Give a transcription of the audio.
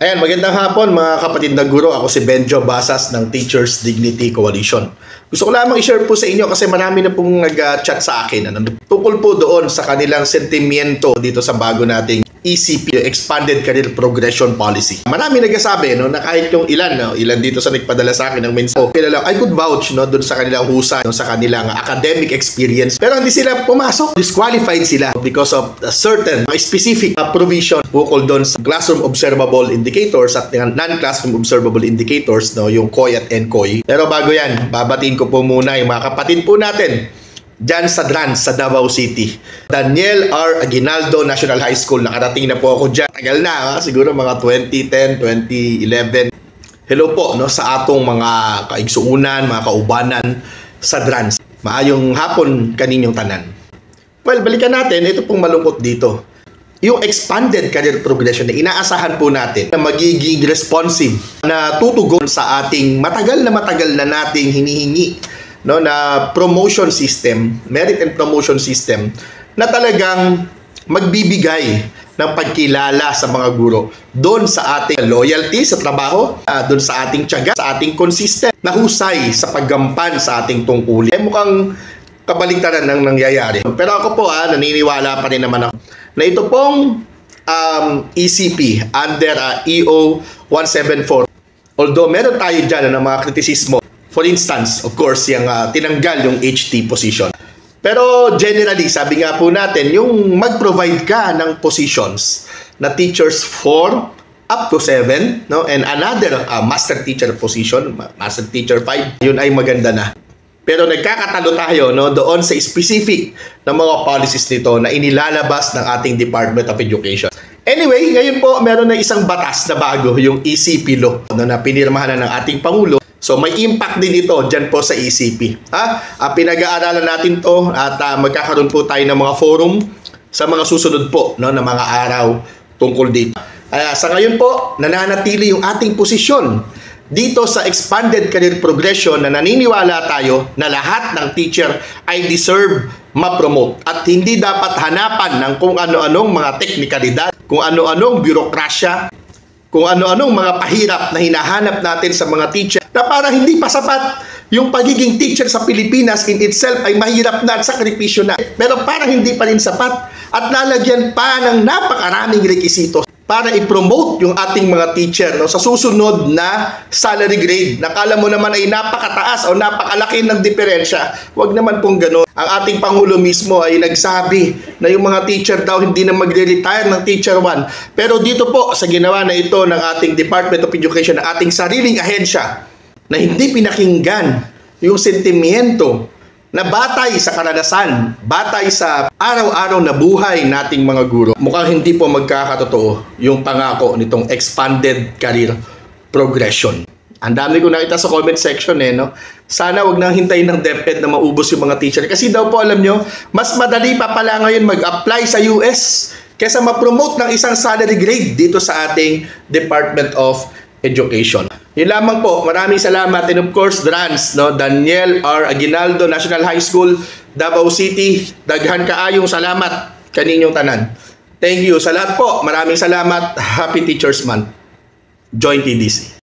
Ayan, magandang hapon mga kapatid na guro. Ako si Benjo Basas ng Teachers Dignity Coalition. Gusto ko lamang i-share po sa inyo kasi marami na pong nag-chat sa akin tungkol po doon sa kanilang sentimiento dito sa bago nating ECP, Expanded Career Progression Policy. Marami nagsasabi na kahit yung ilan dito sa nagpadala sa akin ng mensahe, I could vouch doon sa kanilang husay, sa kanilang academic experience. Pero hindi sila pumasok. Disqualified sila because of a certain specific provision bukol doon sa classroom observable indicators at non-classroom observable indicators, yung COI at NCOI. Pero bago yan, babatiin ko po muna yung mga kapatid po natin dyan sa DRANS, sa Davao City. Daniel R. Aguinaldo National High School. Nakarating na po ako dyan. Tagal na, siguro mga 2010, 2011. Hello po sa atong mga kaigsuunan, mga kaubanan sa DRANS. Maayong hapon kaninyong tanan. Well, balikan natin, ito pong malungkot dito. Yung expanded career progression na inaasahan po natin na magiging responsive, na tutugon sa ating matagal na nating hinihingi na promotion system, merit and promotion system na talagang magbibigay ng pagkilala sa mga guro doon sa ating loyalty sa trabaho, doon sa ating tiyaga, sa ating consistent na husay sa paggampan sa ating tungkulin. Mukhang kabaligtaran ng nangyayari. Pero ako po naniniwala pa rin naman ako na ito pong ECP under EO 174. Although meron tayo dyan ng mga kritisismo. For instance, of course, yung tinanggal yung HT position. Pero generally, sabi nga po natin, yung mag-provide ka ng positions na teachers 4 up to 7, and another master teacher position, master teacher 5, yun ay maganda na. Pero nagkakatalo tayo doon sa specific na mga policies nito na inilalabas ng ating Department of Education. Anyway, ngayon po meron na isang batas na bago, yung ECP law na pinirmahan na ng ating Pangulo. So may impact din ito dyan po sa ECP. Pinag-aaralan natin to at magkakaroon po tayo ng mga forum sa mga susunod po na mga araw tungkol dito. Sa ngayon po, nananatili yung ating posisyon dito sa expanded career progression na naniniwala tayo na lahat ng teacher ay deserve ma-promote at hindi dapat hanapan ng kung ano-anong mga teknikalidad, kung ano-anong bürokrasya, kung ano-anong mga pahirap na hinahanap natin sa mga teacher na parang hindi pa sapat. Yung pagiging teacher sa Pilipinas in itself ay mahirap na at sakripisyo na. Pero parang hindi pa rin sapat at lalagyan pa ng napakaraming rekisito para i-promote yung ating mga teacher sa susunod na salary grade. Nakala mo naman ay napakataas o napakalaki ng diferensya. Huwag naman pong gano'n. Ang ating Pangulo mismo ay nagsabi na yung mga teacher daw hindi na magre-retire ng Teacher 1. Pero dito po sa ginawa na ito ng ating Department of Education, ng ating sariling ahensya, na hindi pinakinggan yung sentimiento na batay sa karanasan, batay sa araw-araw na buhay nating mga guro, mukhang hindi po magkakatotoo yung pangako nitong expanded career progression. Ang dami ko nakita sa comment section Sana wag nang hintayin ng DepEd na maubos yung mga teacher. Kasi daw po alam nyo, mas madali pa pala ngayon mag-apply sa US kaysa ma-promote ng isang salary grade dito sa ating Department of Education. Yun lamang po. Maraming salamat. And of course, DRANS, Daniel R. Aguinaldo National High School, Davao City. Daghan kaayong salamat kaninyong tanan. Thank you sa lahat po. Maraming salamat. Happy Teachers Month. Join TDC.